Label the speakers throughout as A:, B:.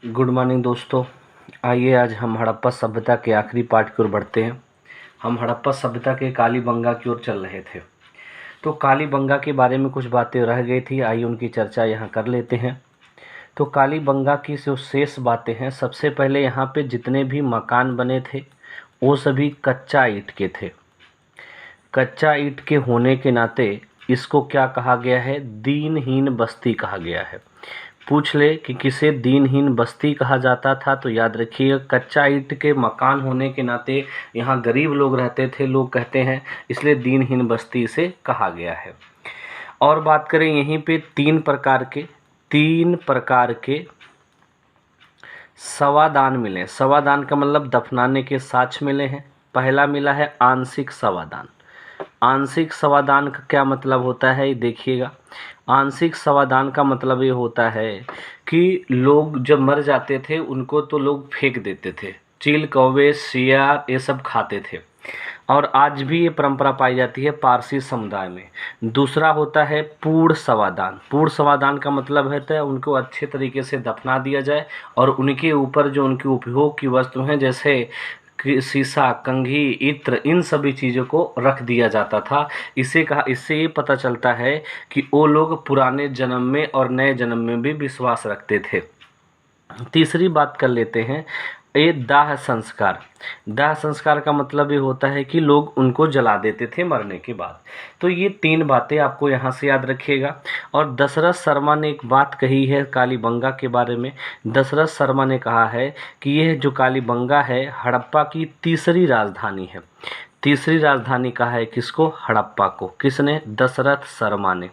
A: Good morning दोस्तों। आइए आज हम हड़प्पा सभ्यता के आखिरी पार्ट की ओर बढ़ते हैं। हम हड़प्पा सभ्यता के कालीबंगा की ओर चल रहे थे, तो कालीबंगा के बारे में कुछ बातें रह गई थी। आइए उनकी चर्चा यहाँ कर लेते हैं। तो कालीबंगा की जो शेष बातें हैं, सबसे पहले यहाँ पे जितने भी मकान बने थे वो सभी कच्चा ईंट के थे। कच्चा ईंट के होने के नाते इसको क्या कहा गया है? दीनहीन बस्ती कहा गया है। पूछ ले कि किसे दीनहीन बस्ती कहा जाता था, तो याद रखिए कच्चा ईंट के मकान होने के नाते यहाँ गरीब लोग रहते थे, लोग कहते हैं, इसलिए दीनहीन बस्ती से कहा गया है। और बात करें यहीं पे तीन प्रकार के सवादान मिले। सवादान का मतलब दफनाने के साक्ष्य मिले हैं। पहला मिला है आंशिक सवादान। आंशिक सवादान का क्या मतलब होता है, देखिएगा। आंशिक सवादान का मतलब ये होता है कि लोग जब मर जाते थे उनको तो लोग फेंक देते थे, चील कौवे सियार ये सब खाते थे, और आज भी ये परंपरा पाई जाती है पारसी समुदाय में। दूसरा होता है पूर्ण सवादान। पूर्ण सवादान का मतलब है तो उनको अच्छे तरीके से दफना दिया जाए और उनके ऊपर जो उनके उपयोग की वस्तु हैं, जैसे शीशा, कंघी, इत्र, इन सभी चीज़ों को रख दिया जाता था। इससे ये पता चलता है कि वो लोग पुराने जन्म में और नए जन्म में भी विश्वास रखते थे। तीसरी बात कर लेते हैं, ये दाह संस्कार। दाह संस्कार का मतलब ये होता है कि लोग उनको जला देते थे मरने के बाद। तो ये तीन बातें आपको यहाँ से याद रखिएगा। और दशरथ शर्मा ने एक बात कही है कालीबंगा के बारे में। दशरथ शर्मा ने कहा है कि यह जो कालीबंगा है हड़प्पा की तीसरी राजधानी है। तीसरी राजधानी कहा है किसको? हड़प्पा को। किसने? दशरथ शर्मा ने।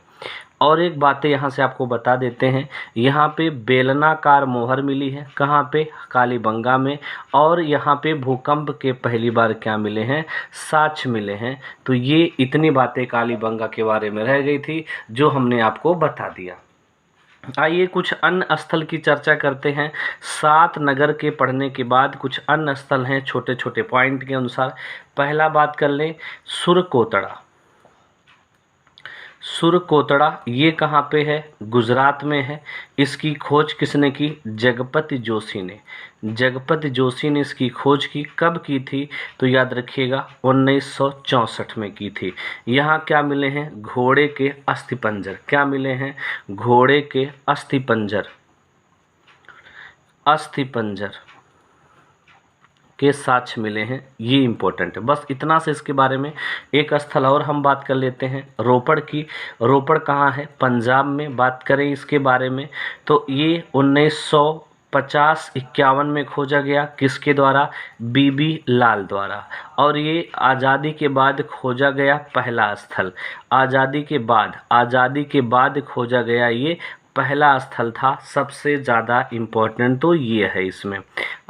A: और एक बातें यहाँ से आपको बता देते हैं, यहाँ पे बेलनाकार मोहर मिली है। कहाँ पे? कालीबंगा में। और यहाँ पे भूकंप के पहली बार क्या मिले हैं? साक्ष्य मिले हैं। तो ये इतनी बातें कालीबंगा के बारे में रह गई थी जो हमने आपको बता दिया। आइए कुछ अन्य स्थल की चर्चा करते हैं। 7 नगर के पढ़ने के बाद कुछ अन्य स्थल हैं छोटे छोटे पॉइंट के अनुसार। पहला बात कर लें, सुरकोतड़ा। सुरकोतड़ा ये कहाँ पे है? गुजरात में है। इसकी खोज किसने की? जगपति जोशी ने। जगपति जोशी ने इसकी खोज की। कब की थी? तो याद रखिएगा 1964 में की थी। यहाँ क्या मिले हैं? घोड़े के अस्थिपंजर। क्या मिले हैं? घोड़े के अस्थिपंजर। अस्थिपंजर के साक्ष्य मिले हैं, ये इम्पोर्टेंट है। बस इतना से इसके बारे में। एक स्थल और हम बात कर लेते हैं रोपड़ की। रोपड़ कहाँ है? पंजाब में। बात करें इसके बारे में तो ये 1950-51 में खोजा गया। किसके द्वारा? बीबी लाल द्वारा। और ये आज़ादी के बाद खोजा गया पहला स्थल। आज़ादी के बाद खोजा गया ये पहला स्थल था। सबसे ज़्यादा इम्पोर्टेंट तो ये है इसमें,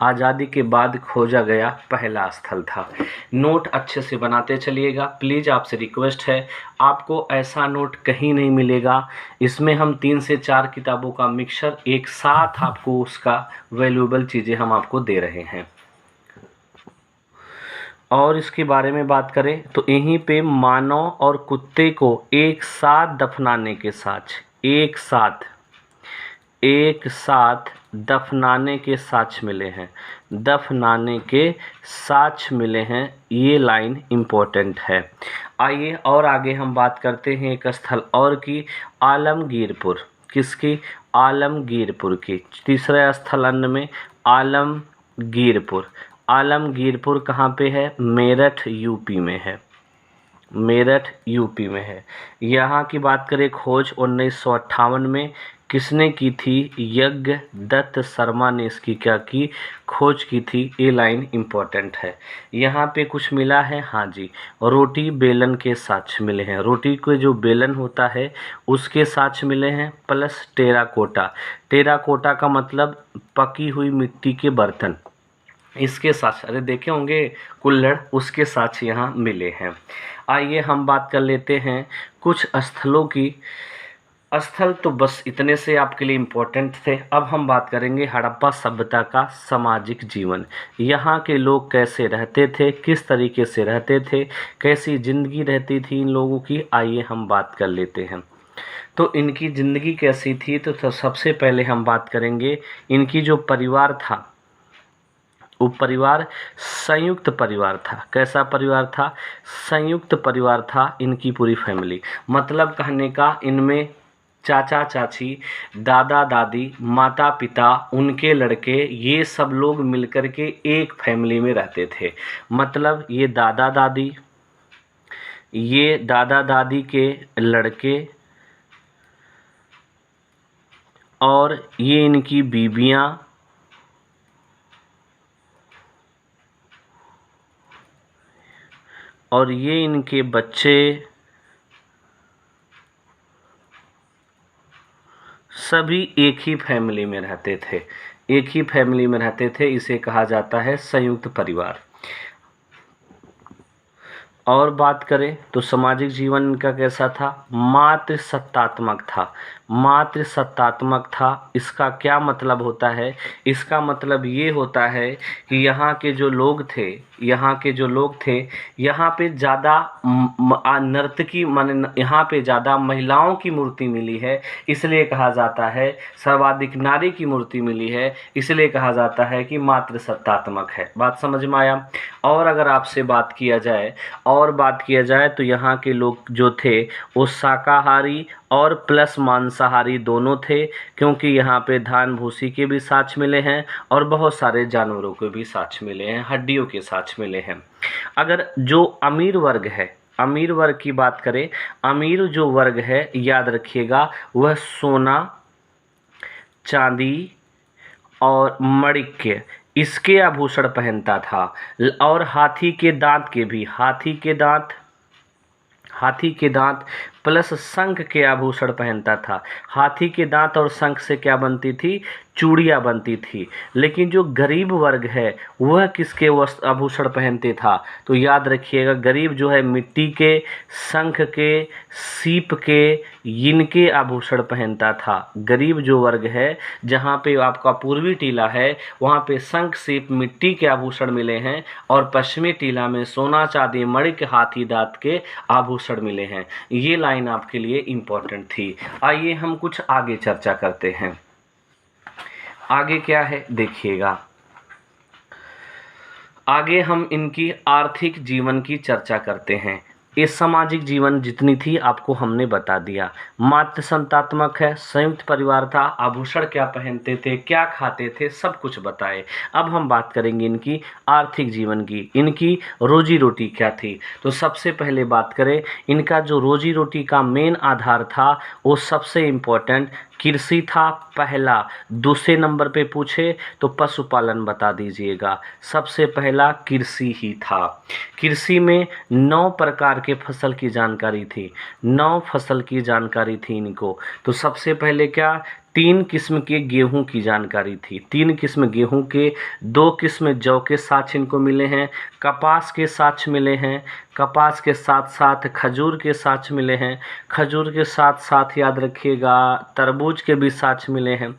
A: आज़ादी के बाद खोजा गया पहला स्थल था। नोट अच्छे से बनाते चलिएगा प्लीज़, आपसे रिक्वेस्ट है। आपको ऐसा नोट कहीं नहीं मिलेगा। इसमें हम 3 से 4 किताबों का मिक्सचर एक साथ आपको उसका वैल्यूएबल चीज़ें हम आपको दे रहे हैं। और इसके बारे में बात करें तो यहीं पे मानव और कुत्ते को एक साथ दफनाने के साक्ष्य, एक साथ दफनाने के साक्ष्य मिले हैं। दफनाने के साक्ष्य मिले हैं, ये लाइन इम्पोर्टेंट है। आइए और आगे हम बात करते हैं एक स्थल और की, आलमगीरपुर। किसकी? आलमगीरपुर की। तीसरा स्थल अन्य में आलमगीरपुर। आलमगीरपुर कहाँ पे है? मेरठ यूपी में है। मेरठ यूपी में है। यहाँ की बात करें खोज 1958 में किसने की थी? यज्ञ दत्त शर्मा ने इसकी क्या की? खोज की थी। ये लाइन इम्पोर्टेंट है। यहाँ पे कुछ मिला है, हाँ जी, रोटी बेलन के साक्ष्य मिले हैं। रोटी के जो बेलन होता है उसके साक्ष्य मिले हैं, प्लस टेराकोटा। टेराकोटा का मतलब पकी हुई मिट्टी के बर्तन, इसके साक्ष्य, अरे देखे होंगे कुल्हड़, उसके साक्ष्य यहाँ मिले हैं। आइए हम बात कर लेते हैं कुछ स्थलों की। स्थल तो बस इतने से आपके लिए इम्पोर्टेंट थे। अब हम बात करेंगे हड़प्पा सभ्यता का सामाजिक जीवन। यहाँ के लोग कैसे रहते थे, किस तरीके से रहते थे, कैसी ज़िंदगी रहती थी इन लोगों की, आइए हम बात कर लेते हैं। तो इनकी ज़िंदगी कैसी थी, तो सबसे पहले हम बात करेंगे इनकी जो परिवार था वो परिवार संयुक्त परिवार था। कैसा परिवार था? संयुक्त परिवार था इनकी पूरी फैमिली। मतलब कहने का इनमें चाचा चाची, दादा दादी, माता पिता, उनके लड़के, ये सब लोग मिलकर के एक फैमिली में रहते थे। मतलब ये दादा दादी के लड़के और ये इनकी बीबियाँ और ये इनके बच्चे सभी एक ही फैमिली में रहते थे। एक ही फैमिली में रहते थे, इसे कहा जाता है संयुक्त परिवार। और बात करें तो सामाजिक जीवन इनका कैसा था? मातृसत्तात्मक था। मातृसत्तात्मक था, इसका क्या मतलब होता है? इसका मतलब ये होता है कि यहाँ के जो लोग थे यहाँ पे ज़्यादा नर्तकी माने यहाँ पे ज़्यादा महिलाओं की मूर्ति मिली है, इसलिए कहा जाता है। सर्वाधिक नारी की मूर्ति मिली है, इसलिए कहा जाता है कि मातृसत्तात्मक है। बात समझ में आया? और अगर आपसे बात किया जाए तो यहाँ के लोग जो थे वो शाकाहारी और प्लस मांसाहारी दोनों थे, क्योंकि यहाँ पे धान भूसी के भी साक्ष मिले हैं और बहुत सारे जानवरों के भी साक्ष मिले हैं, हड्डियों के साक्ष मिले हैं। अगर जो अमीर वर्ग है, अमीर वर्ग की बात करें, अमीर जो वर्ग है याद रखिएगा, वह सोना, चांदी और मणिक्य इसके आभूषण पहनता था। और हाथी के दांत प्लस शंख के आभूषण पहनता था। हाथी के दांत और शंख से क्या बनती थी? चूड़ियाँ बनती थी। लेकिन जो गरीब वर्ग है वह किसके वस्त्र आभूषण पहनते था? तो याद रखिएगा, गरीब जो है मिट्टी के, शंख के, सीप के, इनके आभूषण पहनता था। गरीब जो वर्ग है, जहाँ पे आपका पूर्वी टीला है वहाँ पे शंख, सीप, मिट्टी के आभूषण मिले हैं और पश्चिमी टीला में सोना, चांदी, मणिक, हाथी दांत के आभूषण मिले हैं। ये लाइन आपके लिए इम्पोर्टेंट थी। आइए हम कुछ आगे चर्चा करते हैं। आगे क्या है देखिएगा। आगे हम इनकी आर्थिक जीवन की चर्चा करते हैं। ये सामाजिक जीवन जितनी थी आपको हमने बता दिया। मातृ संतात्मक है, संयुक्त परिवार था, आभूषण क्या पहनते थे, क्या खाते थे, सब कुछ बताए। अब हम बात करेंगे इनकी आर्थिक जीवन की। इनकी रोजी रोटी क्या थी? तो सबसे पहले बात करें, इनका जो रोजी रोटी का मेन आधार था वो सबसे इम्पोर्टेंट कृषि था पहला। दूसरे नंबर पे पूछे तो पशुपालन बता दीजिएगा। सबसे पहला कृषि ही था। कृषि में 9 प्रकार के फसल की जानकारी थी। 9 फसल की जानकारी थी इनको। तो सबसे पहले क्या? 3 किस्म के गेहूं की जानकारी थी। 3 किस्म गेहूं के, 2 किस्म जौ के साक्ष्य इनको मिले हैं, कपास के साक्ष्य मिले हैं, कपास के साथ साथ खजूर के साक्ष्य मिले हैं, खजूर के साथ साथ याद रखिएगा तरबूज के भी साक्ष्य मिले हैं।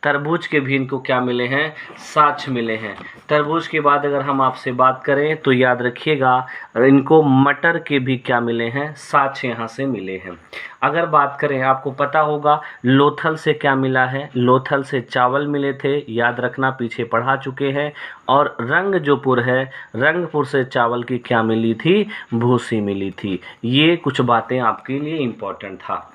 A: तरबूज के भी इनको क्या मिले हैं? साक्ष्य मिले हैं। तरबूज के बाद अगर हम आपसे बात करें तो याद रखिएगा इनको मटर के भी क्या मिले हैं? साक्ष्य यहाँ से मिले हैं। अगर बात करें, आपको पता होगा लोथल से क्या मिला है? लोथल से चावल मिले थे, याद रखना, पीछे पढ़ा चुके हैं। और रंगजोपुर है, रंगपुर से चावल की क्या मिली थी? भूसी मिली थी। ये कुछ बातें आपके लिए इम्पोर्टेंट था।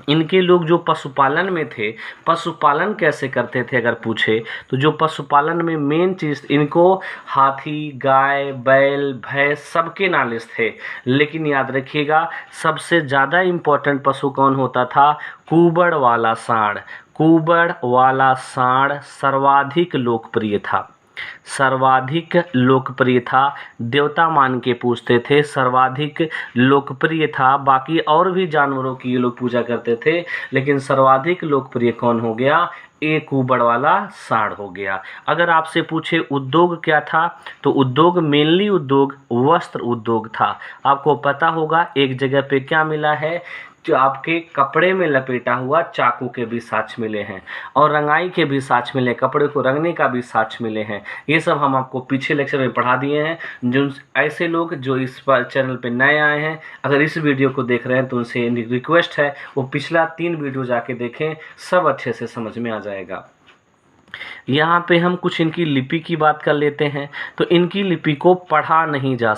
A: इनके लोग जो पशुपालन में थे, पशुपालन कैसे करते थे अगर पूछे तो जो पशुपालन में मेन चीज़ इनको हाथी, गाय, बैल, भैंस सबके नालिश थे। लेकिन याद रखिएगा सबसे ज़्यादा इम्पोर्टेंट पशु कौन होता था? कुबड़ वाला सांड। कुबड़ वाला सांड सर्वाधिक लोकप्रिय था। सर्वाधिक लोकप्रिय था। देवता मान के पूजते थे, सर्वाधिक लोकप्रिय था। बाकी और भी जानवरों की ये लोग पूजा करते थे, लेकिन सर्वाधिक लोकप्रिय कौन हो गया? एक कुबड़ वाला सांड हो गया। अगर आपसे पूछे उद्योग क्या था, तो उद्योग मेनली उद्योग वस्त्र उद्योग था। आपको पता होगा एक जगह पे क्या मिला है? जो आपके कपड़े में लपेटा हुआ चाकू के भी साक्ष्य मिले हैं और रंगाई के भी साक्ष्य मिले, कपड़े को रंगने का भी साक्ष्य मिले हैं। ये सब हम आपको पीछे लेक्चर में पढ़ा दिए हैं। जो ऐसे लोग जो इस पर चैनल पे नए आए हैं, अगर इस वीडियो को देख रहे हैं तो उनसे रिक्वेस्ट है वो पिछला 3 वीडियो जाके देखें, सब अच्छे से समझ में आ जाएगा। यहाँ पे हम कुछ इनकी लिपि की बात कर लेते हैं। तो इनकी लिपि को पढ़ा नहीं जा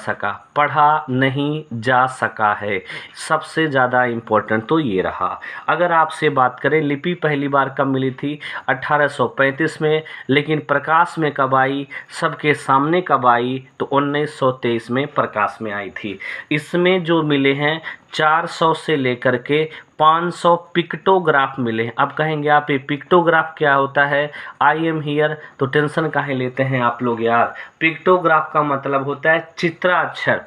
A: सका है, सबसे ज़्यादा इम्पोर्टेंट तो ये रहा। अगर आपसे बात करें लिपि पहली बार कब मिली थी, 1835 में, लेकिन प्रकाश में कब आई, सबके सामने कब आई, तो 1923 में प्रकाश में आई थी। इसमें जो मिले हैं 400 से लेकर के 500 पिक्टोग्राफ मिले हैं। अब कहेंगे आप ये पिक्टोग्राफ क्या होता है, आई एम हियर, तो टेंशन काहे लेते हैं आप लोग यार। पिक्टोग्राफ का मतलब होता है चित्राक्षर।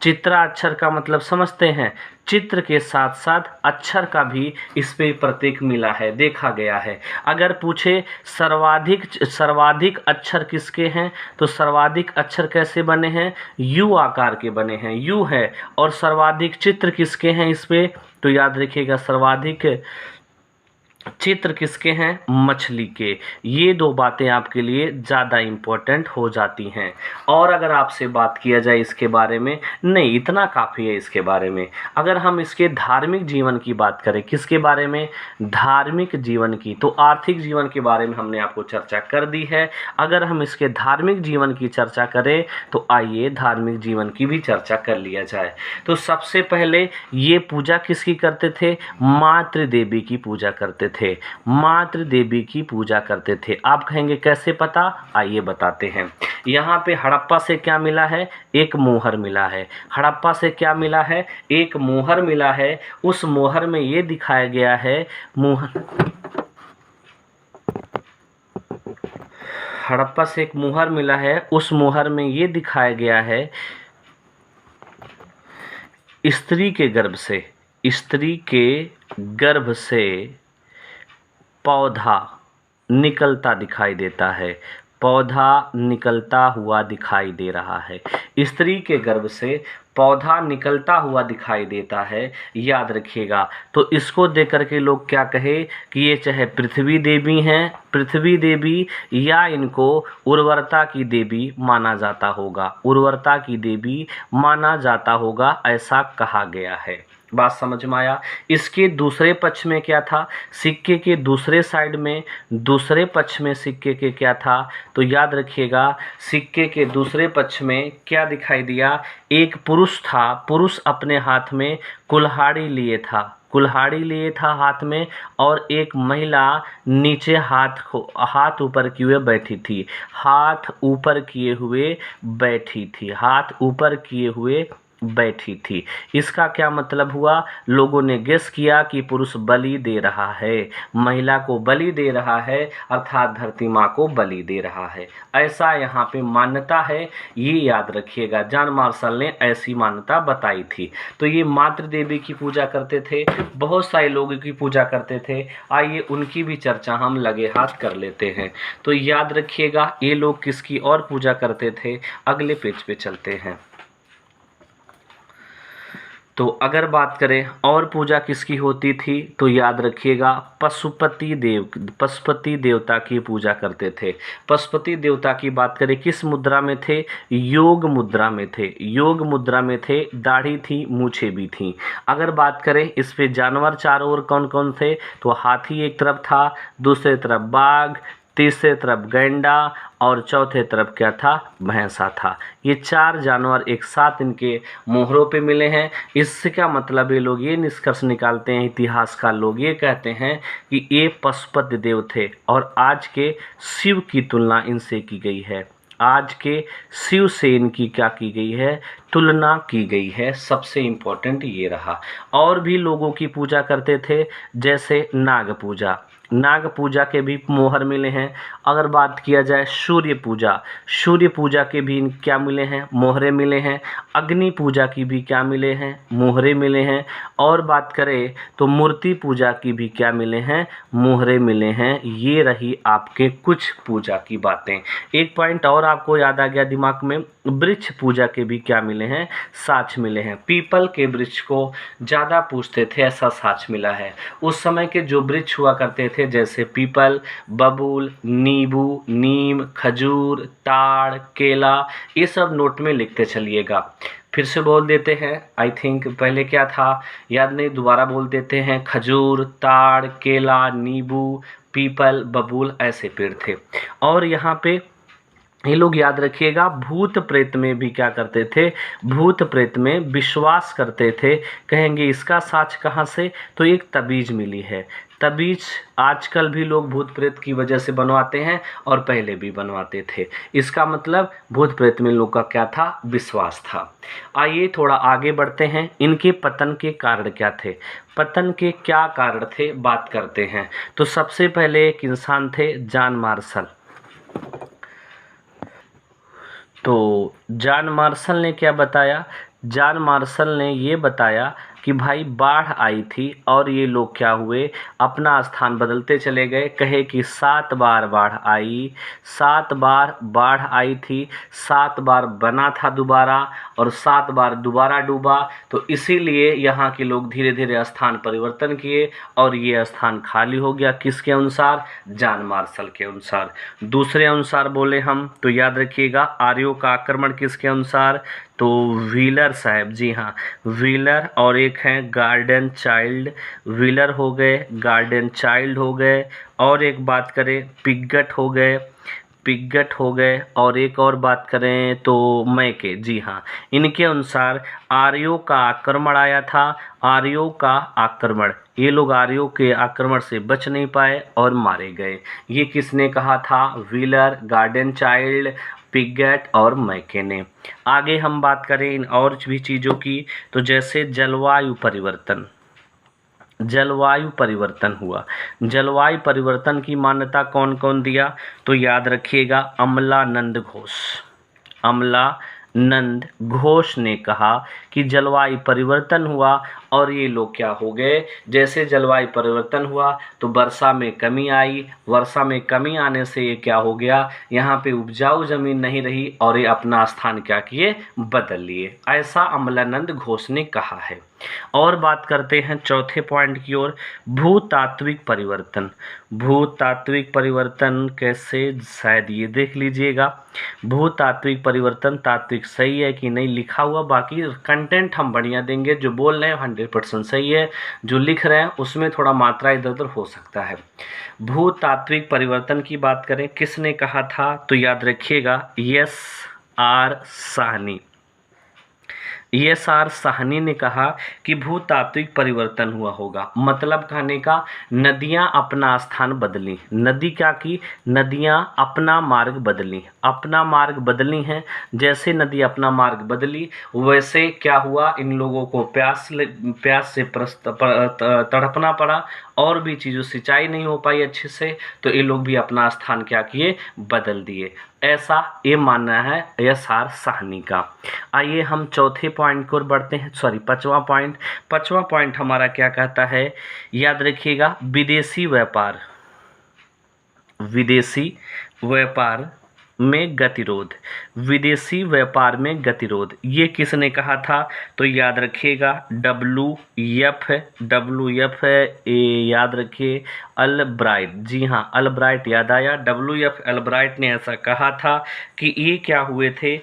A: चित्राक्षर का मतलब समझते हैं, चित्र के साथ साथ अक्षर का भी इस पे प्रतीक मिला है, देखा गया है। अगर पूछे सर्वाधिक अक्षर किसके हैं, तो सर्वाधिक अक्षर कैसे बने हैं, यू आकार के बने हैं, यू है। और सर्वाधिक चित्र किसके हैं इस पे, तो याद रखिएगा सर्वाधिक चित्र किसके हैं, मछली के। ये 2 बातें आपके लिए ज़्यादा इम्पोर्टेंट हो जाती हैं। और अगर आपसे बात किया जाए इसके बारे में, नहीं इतना काफ़ी है इसके बारे में। अगर हम इसके धार्मिक जीवन की बात करें, किसके बारे में, धार्मिक जीवन की, तो आर्थिक जीवन के बारे में हमने आपको चर्चा कर दी है। अगर हम इसके धार्मिक जीवन की चर्चा करें तो आइए धार्मिक जीवन की भी चर्चा कर लिया जाए। तो सबसे पहले ये पूजा किसकी करते थे, मातृ देवी की पूजा करते थे, मातृ देवी की पूजा करते थे। आप कहेंगे कैसे पता, आइए बताते हैं। यहाँ पे हड़प्पा से क्या मिला है, एक मोहर मिला है। हड़प्पा से क्या मिला है, एक मोहर मिला है। उस मोहर में ये दिखाया गया है, हड़प्पा से एक मोहर मिला है। उस मोहर में ये दिखाया गया है, स्त्री के गर्भ से पौधा निकलता दिखाई देता है, पौधा निकलता हुआ दिखाई दे रहा है। स्त्री के गर्भ से पौधा निकलता हुआ दिखाई देता है, याद रखिएगा। तो इसको देख कर के लोग क्या कहे कि ये चाहे पृथ्वी देवी हैं, पृथ्वी देवी, या इनको उर्वरता की देवी माना जाता होगा, उर्वरता की देवी माना जाता होगा, ऐसा कहा गया है। बात समझ में आया। इसके दूसरे पक्ष में क्या था, सिक्के के दूसरे साइड में, दूसरे पक्ष में सिक्के के क्या था, तो याद रखिएगा सिक्के के दूसरे पक्ष में क्या दिखाई दिया, एक पुरुष था। पुरुष अपने हाथ में कुल्हाड़ी लिए था हाथ में, और एक महिला नीचे हाथ ऊपर किए हुए बैठी थी, हाथ ऊपर किए हुए बैठी थी। इसका क्या मतलब हुआ, लोगों ने गेस किया कि पुरुष बलि दे रहा है, महिला को बलि दे रहा है, अर्थात धरती माँ को बलि दे रहा है, ऐसा यहाँ पे मान्यता है। ये याद रखिएगा, जॉन मार्शल ने ऐसी मान्यता बताई थी। तो ये मातृ देवी की पूजा करते थे, बहुत सारे लोगों की पूजा करते थे। आइए उनकी भी चर्चा हम लगे हाथ कर लेते हैं। तो याद रखिएगा ये लोग किसकी और पूजा करते थे, अगले पेज पे चलते हैं। तो अगर बात करें और पूजा किसकी होती थी, तो याद रखिएगा पशुपति देवता की पूजा करते थे। पशुपति देवता की बात करें किस मुद्रा में थे, योग मुद्रा में थे, दाढ़ी थी, मूछें भी थी। अगर बात करें इस पे जानवर चारों ओर कौन कौन थे, तो हाथी एक तरफ था, दूसरे तरफ बाघ, तीसरे तरफ गैंडा, और चौथे तरफ क्या था, भैंसा था। ये 4 जानवर एक साथ इनके मोहरों पे मिले हैं। इससे क्या मतलब, ये लोग ये निष्कर्ष निकालते हैं, इतिहासकार लोग ये कहते हैं कि ये पशुपति देव थे, और आज के शिव की तुलना इनसे की गई है, आज के शिव से इनकी क्या की गई है, तुलना की गई है। सबसे इम्पोर्टेंट ये रहा। और भी लोगों की पूजा करते थे, जैसे नाग पूजा। नाग पूजा के भी मोहर मिले हैं। अगर बात किया जाए सूर्य पूजा के भी क्या मिले हैं, मोहरे मिले हैं। अग्नि पूजा की भी क्या मिले हैं, मोहरे मिले हैं। और बात करें तो मूर्ति पूजा की भी क्या मिले हैं, मोहरे मिले हैं। ये रही आपके कुछ पूजा की बातें। एक पॉइंट और आपको याद आ गया दिमाग में, वृक्ष पूजा के भी क्या मिले हैं, साक्ष्य मिले हैं। पीपल के वृक्ष को ज़्यादा पूजते थे, ऐसा साक्ष्य मिला है। उस समय के जो वृक्ष हुआ करते थे जैसे पीपल, बबूल, नींबू, नीम, खजूर, ताड़, केला, ये सब नोट में लिखते चलिएगा। फिर से बोल देते हैं, आई थिंक पहले क्या था याद नहीं, दोबारा बोल देते हैं। खजूर, ताड़, केला, नींबू, पीपल, बबूल ऐसे पेड़ थे। और यहाँ पे ये लोग याद रखिएगा, भूत प्रेत में भी क्या करते थे, भूत प्रेत में विश्वास करते थे। कहेंगे इसका साक्ष्य कहाँ से, तो एक तबीज मिली है। तबीज आजकल भी लोग भूत प्रेत की वजह से बनवाते हैं और पहले भी बनवाते थे। इसका मतलब भूत प्रेत में लोग का क्या था, विश्वास था। आइए थोड़ा आगे बढ़ते हैं, इनके पतन के कारण क्या थे, पतन के क्या कारण थे बात करते हैं। तो सबसे पहले एक इंसान थे जॉन मार्शल। तो जॉन मार्शल ने क्या बताया, जॉन मार्शल ने ये बताया कि भाई बाढ़ आई थी और ये लोग क्या हुए, अपना स्थान बदलते चले गए। कहे कि 7 बार बाढ़ आई, 7 बार बाढ़ आई थी, 7 बार बना था दोबारा और 7 बार दोबारा डूबा। तो इसीलिए यहाँ के लोग धीरे धीरे स्थान परिवर्तन किए और ये स्थान खाली हो गया। किसके अनुसार, जॉन मार्शल के अनुसार। दूसरे अनुसार बोले हम तो याद रखिएगा, आर्यों का आक्रमण किसके अनुसार, तो व्हीलर साहब, जी हाँ व्हीलर, और एक हैं गार्डन चाइल्ड। व्हीलर हो गए, गार्डन चाइल्ड हो गए, और एक बात करें पिगट हो गए, पिगट हो गए, और एक और बात करें तो मैके, जी हाँ। इनके अनुसार आर्यों का आक्रमण आया था, आर्यों का आक्रमण, ये लोग आर्यों के आक्रमण से बच नहीं पाए और मारे गए। ये किसने कहा था, व्हीलर, गार्डन चाइल्ड, पिगट और मैके ने। आगे हम बात करें इन और भी चीज़ों की, तो जैसे जलवायु परिवर्तन, जलवायु परिवर्तन हुआ। जलवायु परिवर्तन की मान्यता कौन कौन दिया, तो याद रखिएगा अमलानंद घोष, अमलानंद घोष ने कहा कि जलवायु परिवर्तन हुआ और ये लोग क्या हो गए, जैसे जलवायु परिवर्तन हुआ तो वर्षा में कमी आई, वर्षा में कमी आने से ये क्या हो गया, यहाँ पे उपजाऊ जमीन नहीं रही और ये अपना स्थान क्या किए, बदल लिए। ऐसा अमलानंद घोष ने कहा है। और बात करते हैं चौथे पॉइंट की ओर, भूतात्विक परिवर्तन। भूतात्विक परिवर्तन कैसे, शायद ये देख लीजिएगा। भूतात्विक परिवर्तन, तात्विक सही है कि नहीं लिखा हुआ, बाकी कंटेंट हम बढ़िया देंगे। जो बोल रहे हैं 100% सही है, जो लिख रहे हैं उसमें थोड़ा मात्रा इधर उधर हो सकता है। भूतात्विक परिवर्तन की बात करें, किसने कहा था, तो याद रखिएगा SR साहनी। ESR साहनी ने कहा कि भूतात्विक परिवर्तन हुआ होगा। मतलब कहने का, नदियां अपना स्थान बदली। नदी क्या की, नदियां अपना मार्ग बदली, अपना मार्ग बदली हैं। जैसे नदी अपना मार्ग बदली वैसे क्या हुआ, इन लोगों को प्यास से तड़पना पड़ा और भी चीज़ों सिंचाई नहीं हो पाई अच्छे से, तो ये लोग भी अपना स्थान क्या किए, बदल दिए। ऐसा ये मानना है SR साहनी का। आइए हम चौथे पॉइंट की ओर बढ़ते हैं, सॉरी पांचवा पॉइंट हमारा क्या कहता है, याद रखिएगा विदेशी व्यापार, विदेशी व्यापार में गतिरोध, विदेशी व्यापार में गतिरोध। ये किसने कहा था, तो याद रखिएगा WF है, ये याद रखिए अल्ब्राइट, जी हाँ अल्ब्राइट याद आया, WF अल्ब्राइट ने ऐसा कहा था कि ये क्या हुए थे,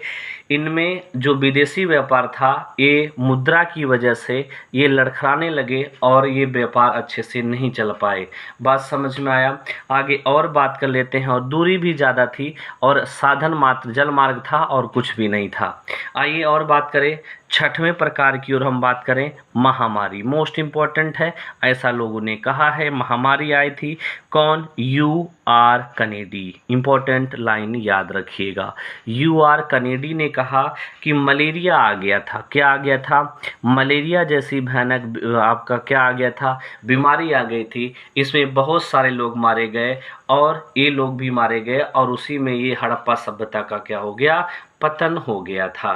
A: इनमें जो विदेशी व्यापार था ये मुद्रा की वजह से ये लड़खड़ाने लगे और ये व्यापार अच्छे से नहीं चल पाए। बात समझ में आया। आगे और बात कर लेते हैं, और दूरी भी ज़्यादा थी और साधन मात्र जल मार्ग था और कुछ भी नहीं था। आइए और बात करें छठवें प्रकार की ओर हम बात करें, महामारी मोस्ट इम्पॉर्टेंट है, ऐसा लोगों ने कहा है। महामारी आई थी कौन? U.R. कनेडी। इम्पोर्टेंट लाइन याद रखिएगा। U.R. कनेडी ने कहा कि मलेरिया आ गया था। क्या आ गया था? मलेरिया जैसी भयानक आपका क्या आ गया था? बीमारी आ गई थी। इसमें बहुत सारे लोग मारे गए और ये लोग भी मारे गए और उसी में ये हड़प्पा सभ्यता का क्या हो गया? पतन हो गया था।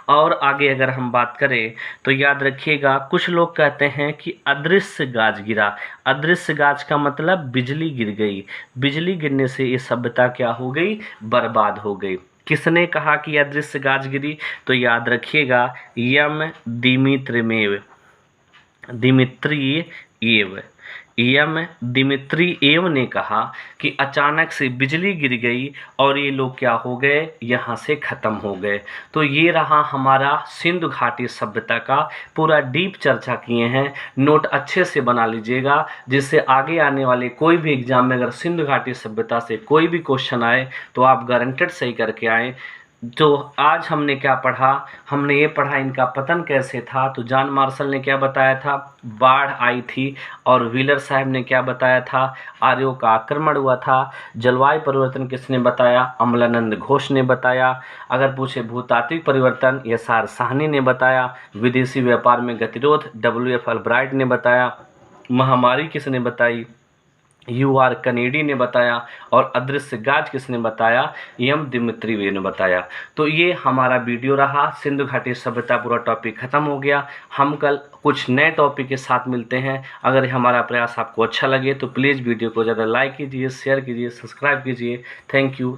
A: और आगे अगर हम बात करें तो याद रखिएगा, कुछ लोग कहते हैं कि अदृश्य गाज गिरा। अदृश्य गाज का मतलब बिजली गिर गई। बिजली गिरने से ये सभ्यता क्या हो गई? बर्बाद हो गई। किसने कहा कि अदृश्य गाज गिरी? तो याद रखिएगा, दिमित्रिएव ने कहा कि अचानक से बिजली गिर गई और ये लोग क्या हो गए? यहाँ से ख़त्म हो गए। तो ये रहा हमारा सिंधु घाटी सभ्यता का पूरा डीप चर्चा किए हैं। नोट अच्छे से बना लीजिएगा, जिससे आगे आने वाले कोई भी एग्जाम में अगर सिंधु घाटी सभ्यता से कोई भी क्वेश्चन आए तो आप गारंटेड सही करके आएँ। तो आज हमने क्या पढ़ा? हमने ये पढ़ा इनका पतन कैसे था। तो जॉन मार्शल ने क्या बताया था? बाढ़ आई थी। और व्हीलर साहब ने क्या बताया था? आर्यों का आक्रमण हुआ था। जलवायु परिवर्तन किसने बताया? अमलानंद घोष ने बताया। अगर पूछे भूतात्विक परिवर्तन, SR साहनी ने बताया। विदेशी व्यापार में गतिरोध, WF अल्ब्राइट ने बताया। महामारी किसने बताई? U.R. कनेडी ने बताया। और अदृश्य गाज किसने बताया? M. दिमित्रिएव ने बताया। तो ये हमारा वीडियो रहा। सिंधु घाटी सभ्यता पूरा टॉपिक खत्म हो गया। हम कल कुछ नए टॉपिक के साथ मिलते हैं। अगर हमारा प्रयास आपको अच्छा लगे तो प्लीज़ वीडियो को ज़्यादा लाइक कीजिए, शेयर कीजिए, सब्सक्राइब कीजिए। Thank you.